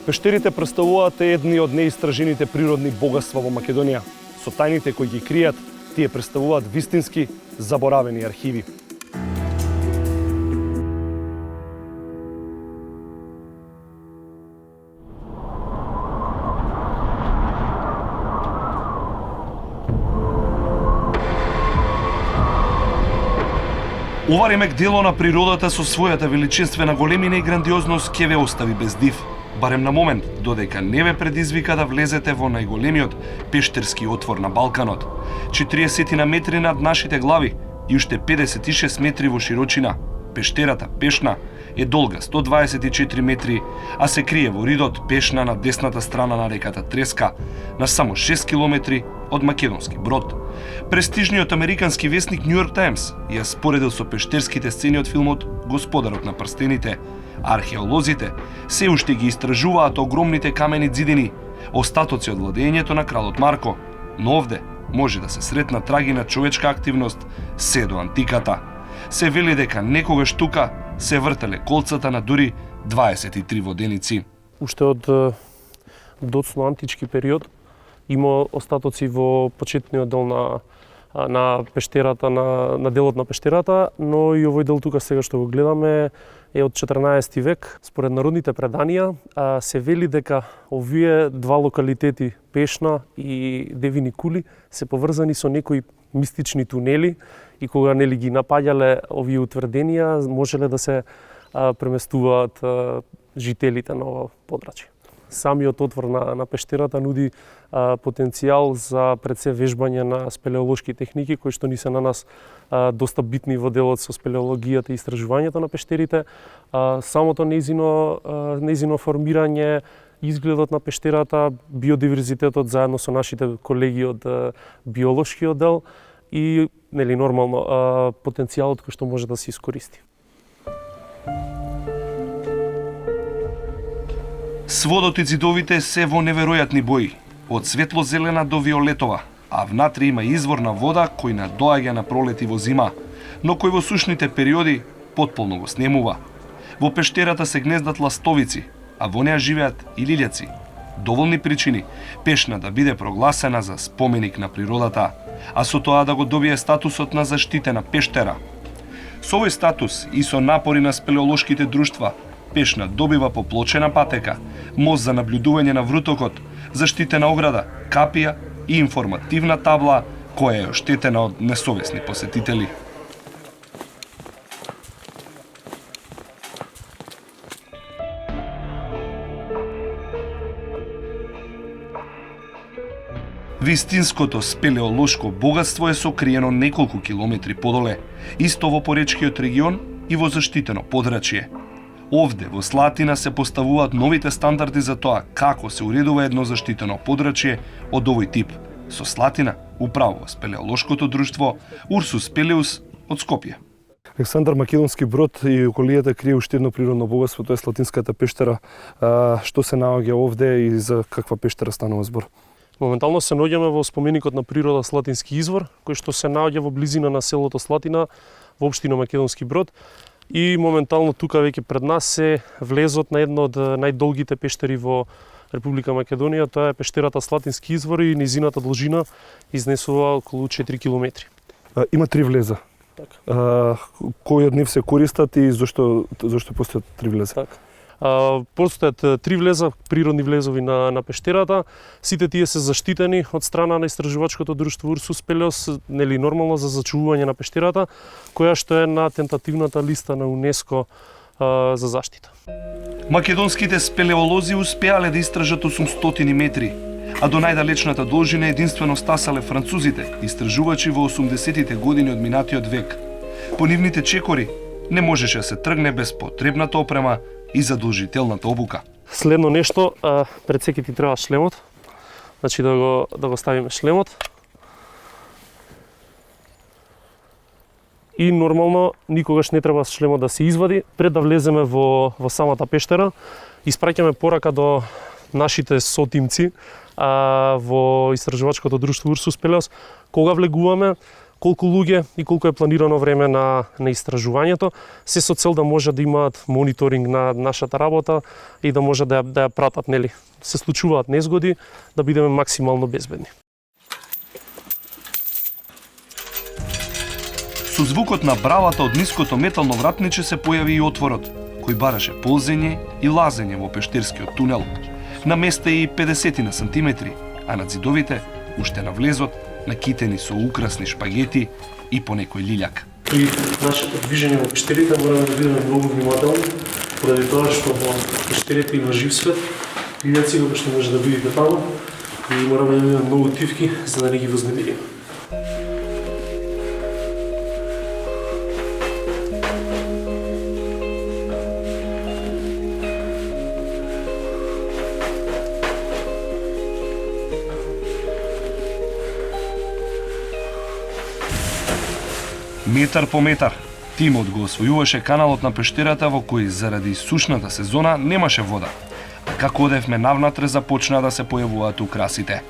Пештерите претставуваат едни од неистражените природни богатства во Македонија. Со тајните кои ги кријат, тие претставуваат вистински заборавени архиви. Ова ремек дело на природата со својата величинствена големина и грандиозност ќе ве остави без див, барем на момент, додека не ве предизвика да влезете во најголемиот пештерски отвор на Балканот, 40 метри над нашите глави и уште 56 метри во широчина. Пештерата Пешна е долга 124 метри, а се крие во ридот Пешна на десната страна на реката Треска, на само 6 километри од Македонски Брод. Престижниот американски весник New York Times ја споредил со пештерските сцени од филмот Господарот на прстените. Археолозите се уште ги истражуваат огромните камени ѕидини, остатоци од владењето на кралот Марко, но овде може да се сретна траги на човечка активност се до антиката. Се вели дека некогаш тука се вртеле колцата на дури 23 воденици. Уште од доцно антички период има остатоци во почетниот дел на пештерата, на делот на пештерата, но и овој дел тука сега што го гледаме е од 14 век. Според народните преданија се вели дека овие два локалитети, Пешна и Девини кули, се поврзани со некои мистични тунели и кога нели ги напаѓале овие утврденија, можеле да се преместуваат жителите на ова подрачје. Самиот отвор на пештерата нуди потенцијал за пред се вежбање на спелеолошки техники кои што ни се на нас доста битни во делот со спелеологијата и истражувањето на пештерите. Самото нејзино формирање, изгледот на пештерата, биодиверзитетот заедно со нашите колеги од биолошкиот дел и нели нормално потенцијалот кој што може да се искористи. Сводот и ѕидовите се во неверојатни бои, од светло-зелена до виолетова, а внатре има извор на вода кој надоаѓа на пролет и во зима, но кој во сушните периоди потполно го снемува. Во пештерата се гнездат ластовици, а во неа живеат и лилјаци. Доволни причини Пешна да биде прогласена за споменик на природата, а со тоа да го добие статусот на заштитена пештера. Со овој статус и со напори на спелеолошките друштва, Пешна добива поплочена патека, мост за наблюдување на врутокот, заштитена ограда, капија и информативна табла која е оштетена од несовесни посетители. Вистинското спелеолошко богатство е сокриено неколку километри подоле, исто во поречкиот регион и во заштитено подрачје. Овде, во Слатина, се поставуваат новите стандарди за тоа како се уредува едно заштитено подрачје од овој тип. Со Слатина управува спелеолошкото друштво Урсус Пелеус од Скопје. Александар Македонски Брод и околијата крие уште едно природно богатство, тоа е Слатинската пештера. Што се наоѓа овде и за каква пештера станува збор? Моментално се наоѓаме во споменикот на природа Слатински извор, кој што се наоѓа во близина на селото Слатина во општина Македонски Брод. И моментално тука веќе пред нас се влезот на едно од најдолгите пештери во Република Македонија, тоа е пештерата Слатински извор и низината должина изнесува околу 4 километри. Има 3 влеза. Така. Кои од нив се користат и зошто постојат 3 влеза? Така. Постојат 3 влеза, природни влезови на пештерата. Сите тие се заштитени од страна на истражувачкото друштво Урсус Пелеус, нели нормално за зачувување на пештерата, која што е на тентативната листа на УНЕСКО за заштита. Македонските спелеолози успеале да истражат 800 метри, а до најдалечната должина единствено стасале французите, истражувачи во 80-тите години од минатиот век. По нивните чекори не можеше да се тргне без потребната опрема и задолжителната обука. Следно нешто, пред секи ти треба шлемот. Значи да го ставиме шлемот. И нормално никогаш не треба шлемот да се извади пред да влеземе во самата пештера. Испраќаме порака до нашите сотимци во истражувачкото друштво Урсус Пелеус. Кога влегуваме, колку луѓе и колку е планирано време на истражувањето, се со цел да може да имаат мониторинг на нашата работа и да може да ја пратат, нели, се случуваат незгоди, да бидеме максимално безбедни. Со звукот на бравата од ниското метално вратниче се појави и отворот, кој бараше ползење и лазење во пештерскиот тунел. На места и 50 на сантиметри, а на зидовите, уште на влезот, накитени со украсни шпагети и по некој лиљак. При нашето движење во пештерите мораме да бидеме многу внимателни, поради тоа што во пештерите има жив свет, лиљаци како што може да видите таму, и мораме да имаме многу тивки за да не ги вознемириме. Метар по метар, тимот го освојуваше каналот на пештерата во кој заради сушната сезона немаше вода. А како одевме навнатре започна да се појавуваат украсите.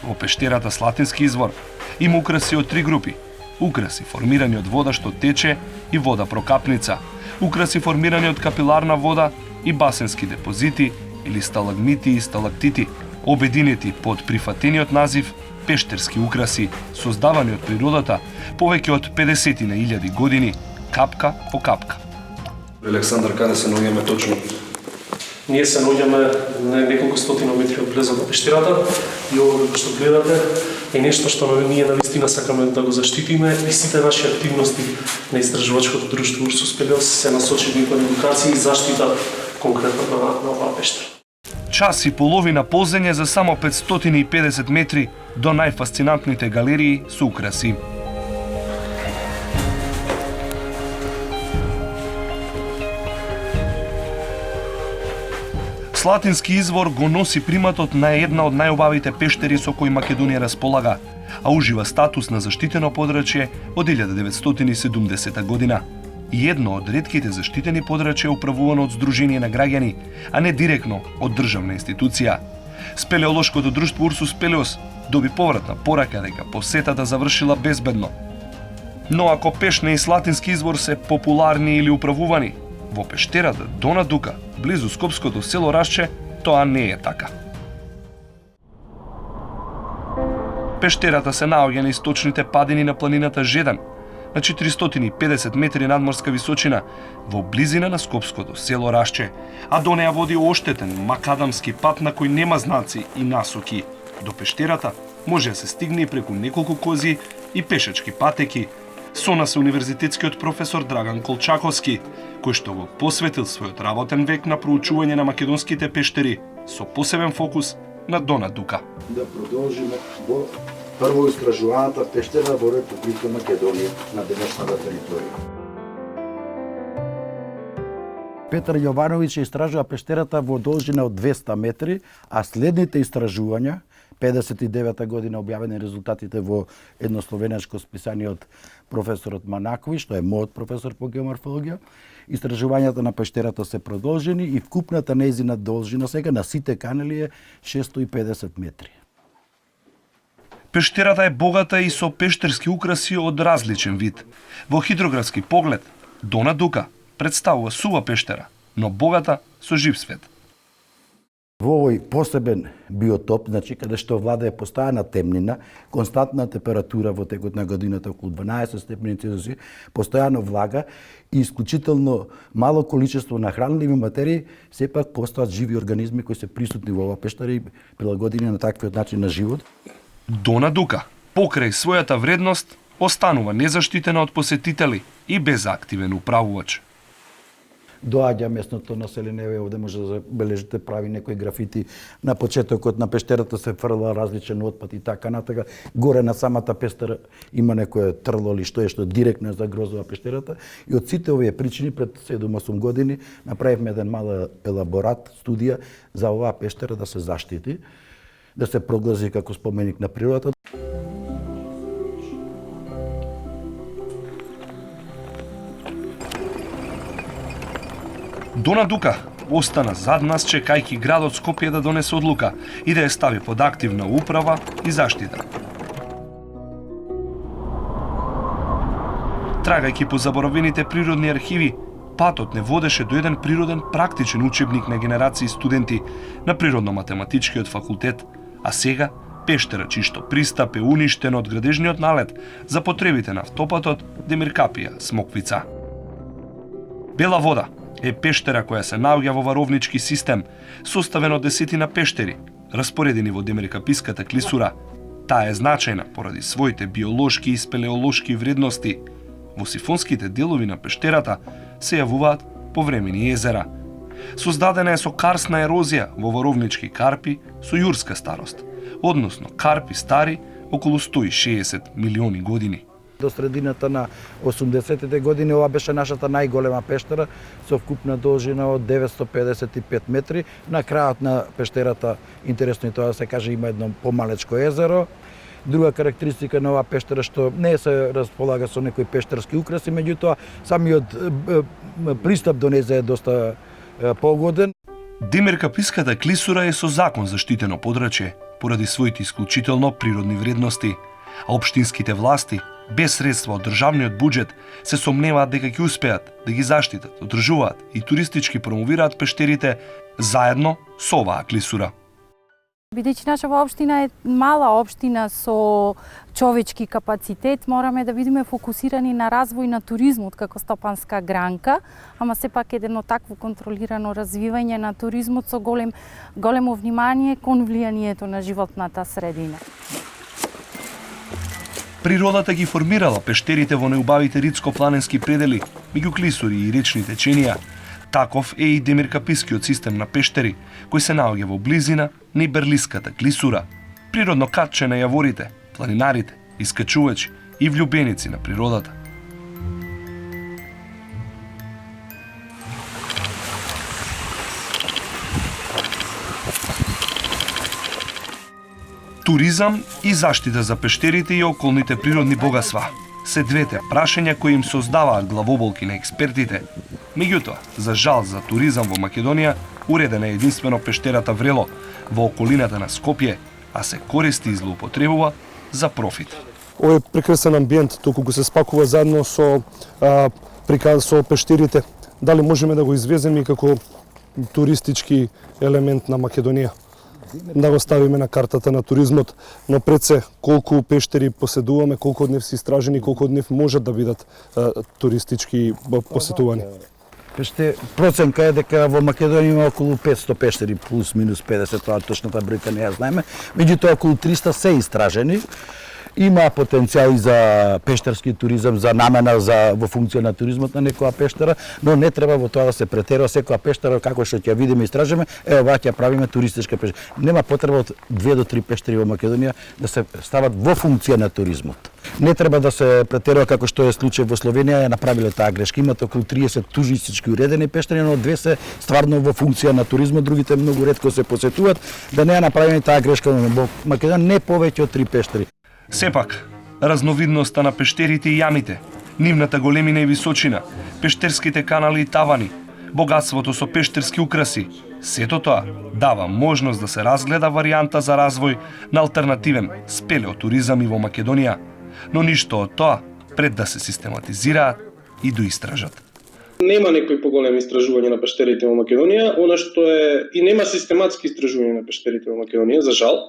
Во пештерата Слатински извор има украси од 3 групи. Украси формирани од вода што тече и вода прокапница. Украси формирани од капиларна вода и басенски депозити или сталагмити и сталактити, обединети под прифатениот назив пештерски украси, создавани од природата повеќе од 50.000 години, капка по капка. Александар, каде се наоѓаме точно? Ние се наоѓаме на неколку стотина метри од влезот на пештерата и ова како што гледате е нешто што ние навистина сакаме да го заштитиме и сите наши активности на истражувачкото друштво Урсус Пелеос се насочени кон едукација и заштита конкретно на оваа пештера. Час и половина ползење за само 550 метри до најфасцинантните галерии со украси. Слатински извор го носи приматот на една од најубавите пештери со кои Македонија располага, а ужива статус на заштитено подрачје од 1970 година. И едно од ретките заштитени подрачја управувано од Сдружение на граѓани, а не директно од државна институција. Спелеолошкото друштво Урсус Пелеос доби повратна порака дека посетата завршила безбедно. Но ако Пешне и Слатински извор се популарни или управувани, во пештерата Дона Дука, близу скопското село Рашче, тоа не е така. Пештерата се наоѓа на источните падини на планината Жедан, на 450 метри надморска височина, во близина на скопското село Рашче, а до неа води оштетен макадамски пат на кој нема знаци и насоки. До пештерата може да се стигне и преку неколку кози и пешачки патеки. Со нас е универзитетскиот професор Драган Колчаковски, кој што го посветил својот работен век на проучување на македонските пештери, со посебен фокус на Дона Дука. Да продолжиме во прво истражуваната пештера во Република Македонија на денешната територија. Петар Јовановиќ истражува пештерата во должина од 200 метри, а следните истражувања, 59 година објавени резултатите во еднословенечко списание од професорот Манакови, што е мојот професор по геоморфологија, истражувањата на пештерата се продолжени и вкупната нејзина должина сега на сите канали е 650 метри. Пештерата е богата и со пештерски украси од различен вид. Во хидрографски поглед, Дона Дука представува сува пештера, но богата со жив свет. Во овој посебен биотоп, значи каде што владее постојана темнина, константна температура во текот на годината околу 12 степени Целзиус, постојано влага и исклучително мало количество на хранливи материи, сепак постојат живи организми кои се присутни во оваа пештера и прилагодени на таквиот начин на живот. Дона Дука, покрај својата вредност, останува незаштитена од посетители и без активен управувач. Доаѓа местното население, овде може да забележите прави некои графити. На почетокот на пештерата се фрла различен отпад и така натака. Горе на самата пештера има некое трло или што директно загрозува пештерата. И од сите овие причини пред 7-8 години направивме еден мал елаборат, студија за оваа пештера да се заштити, да се прогласи како споменик на природата. Дона Дука остана зад нас чекајќи градот Скопје да донесе одлука и да ја стави под активна управа и заштита. Трагајќи по заборавените природни архиви, патот не водеше до еден природен практичен учебник на генерации студенти на Природно-математичкиот факултет, а сега пештера чишто пристап е уништен од градежниот налет за потребите на автопатот Демиркапија Смоквица. Бела вода е пештера која се наоѓа во варовнички систем, составен од десетина пештери, распоредени во Демиркаписката клисура. Таа е значајна поради своите биолошки и спелеолошки вредности. Во сифонските делови на пештерата се јавуваат повремени езера. Создадена е со карсна ерозија во варовнички карпи со јурска старост, односно карпи стари околу 160 милиони години. До средината на 80-тите години ова беше нашата најголема пештера со вкупна должина од 955 метри. На крајот на пештерата, интересно и тоа да се каже, има едно помалечко езеро. Друга карактеристика на оваа пештера што не се располага со некои пештерски украси, меѓутоа самиот пристап до неја е доста погоден. Демиркаписката клисура е со закон заштитено подрачје поради своите исклучително природни вредности, а општинските власти без средства од државниот буџет се сомневаат дека ќе успеат да ги заштитат, одржуваат и туристички промовираат пештерите заедно со оваа клисура. Бидејќи нашава општина е мала општина со човечки капацитет, мораме да бидеме фокусирани на развој на туризмот како стопанска гранка, ама сепак едно такво контролирано развивање на туризмот со големо внимание кон влијанието на животната средина. Природата ги формирала пештерите во неубавите ридско-планински предели, меѓу клисури и речни теченија. Таков е и Демиркапискиот систем на пештери, кој се наоѓа во близина на Иберлиската клисура. Природно катче на јаворите, планинарите, искачувачи и влюбеници на природата. Туризам и заштита за пештерите и околните природни богатства се двете прашања кои им создаваат главоболки на експертите. Меѓутоа, за жал за туризам во Македонија, уредена е единствено пештерата Врело во околината на Скопје, а се користи и злоупотребува за профит. Овој прекрасен амбиент толку го се спакува заедно со со пештерите. Дали можеме да го извеземе и како туристички елемент на Македонија? Да го ставиме на картата на туризмот, но пред се колку пештери поседуваме, колку од нив се истражени, колку од нив можат да бидат туристички посетувани. Проценка е дека во Македонија има околу 500 пештери, плюс минус 50, тоа точната бројка не ја знаеме, меѓутоа околу 300 се истражени. Има потенцијал и за пештерски туризам, за намена во функција на туризмот на некоја пештера, но не треба во тоа да се претерува. Секоја пештера, како што ќе видиме и истражиме, ова ќе правиме туристичка пештера. Нема потреба од 2 до 3 пештери во Македонија да се стават во функција на туризмот. Не треба да се претерува како што е случај во Словенија, ја направиле таа грешка. Имат околу 30 туристички уредени пештери, но 2 се стварно во функција на туризмот, другите многу ретко се посетуваат, да не ја направиме таа грешка во Македонија, не повеќе од 3 пештери. Сепак, разновидноста на пештерите и јамите, нивната големина и височина, пештерските канали и тавани, богатството со пештерски украси, сето тоа дава можност да се разгледа варијанта за развој на алтернативен спелеотуризам и во Македонија, но ништо од тоа пред да се систематизираат и доистражат. Нема некои поголеми истражувања на пештерите во Македонија, она што е и нема систематски истражувања на пештерите во Македонија, за жал.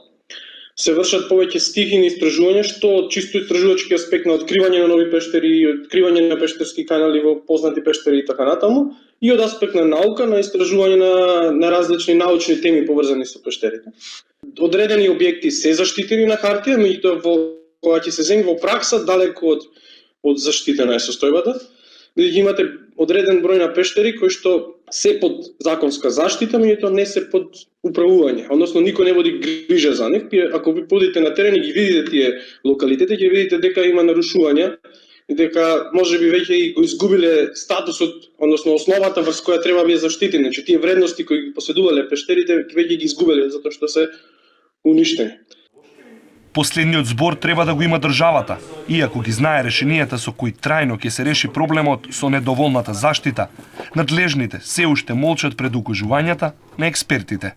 Се вршат повеќе стихини истражувања, што од чисто истражувачки аспект на откривање на нови пештери, откривање на пештерски канали во познати пештери и така натаму, и од аспект на наука, на истражување на различни научни теми поврзани со пештерите. Одредени објекти се заштитени на хартија, меѓутоа кога ќе се земи во пракса, далеку од заштитена е состојбата, бидејќи имате одреден број на пештери кои што се под законска заштита, меѓутоа не се под управување, односно никој не води грижа за нив. Ако ви подите на терен и ги видите тие локалитети, ќе видите дека има нарушувања и дека можеби веќе и го изгубиле статусот, односно основата врз која треба да биде заштитени. Значи тие вредности кои ги поседувале пештерите веќе ги изгубиле затоа што се уништени. Последниот збор треба да го има државата, иако ги знае решенијата со кои трајно ќе се реши проблемот со недоволната заштита. Надлежните се уште молчат пред укажувањата на експертите.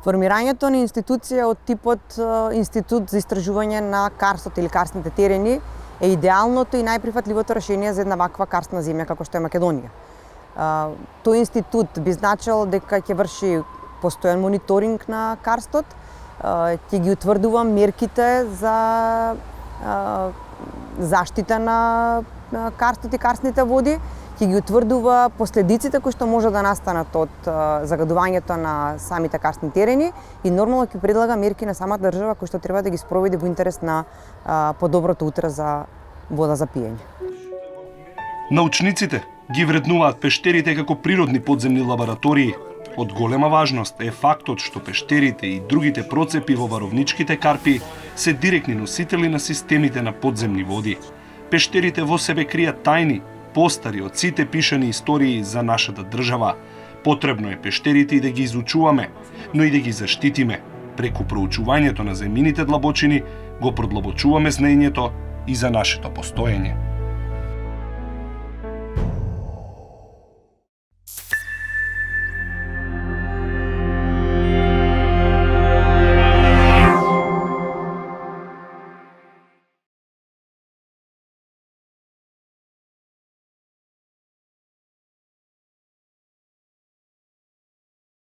Формирањето на институција од типот Институт за истражување на карстот или карстните терени е идеалното и најприфатливото решение за една ваква карстна земја како што е Македонија. Тој институт би значил дека ќе врши постојан мониторинг на карстот, ќе ги утврдува мерките за заштита на карстот и карстните води, ќе ги утврдува последиците кои што може да настанат од загадувањето на самите карстни терени и нормално ќе предлага мерки на самата држава кои што треба да ги спроведе во интерес на подоброто утре за вода за пиење. Научниците ги вреднуваат пештерите како природни подземни лаборатории. Од голема важност е фактот што пештерите и другите процепи во варовничките карпи се директни носители на системите на подземни води. Пештерите во себе кријат тајни, постари од сите пишани истории за нашата држава. Потребно е пештерите и да ги изучуваме, но и да ги заштитиме. Преку проучувањето на земјините длабочини го продлабочуваме знаењето и за нашето постоење.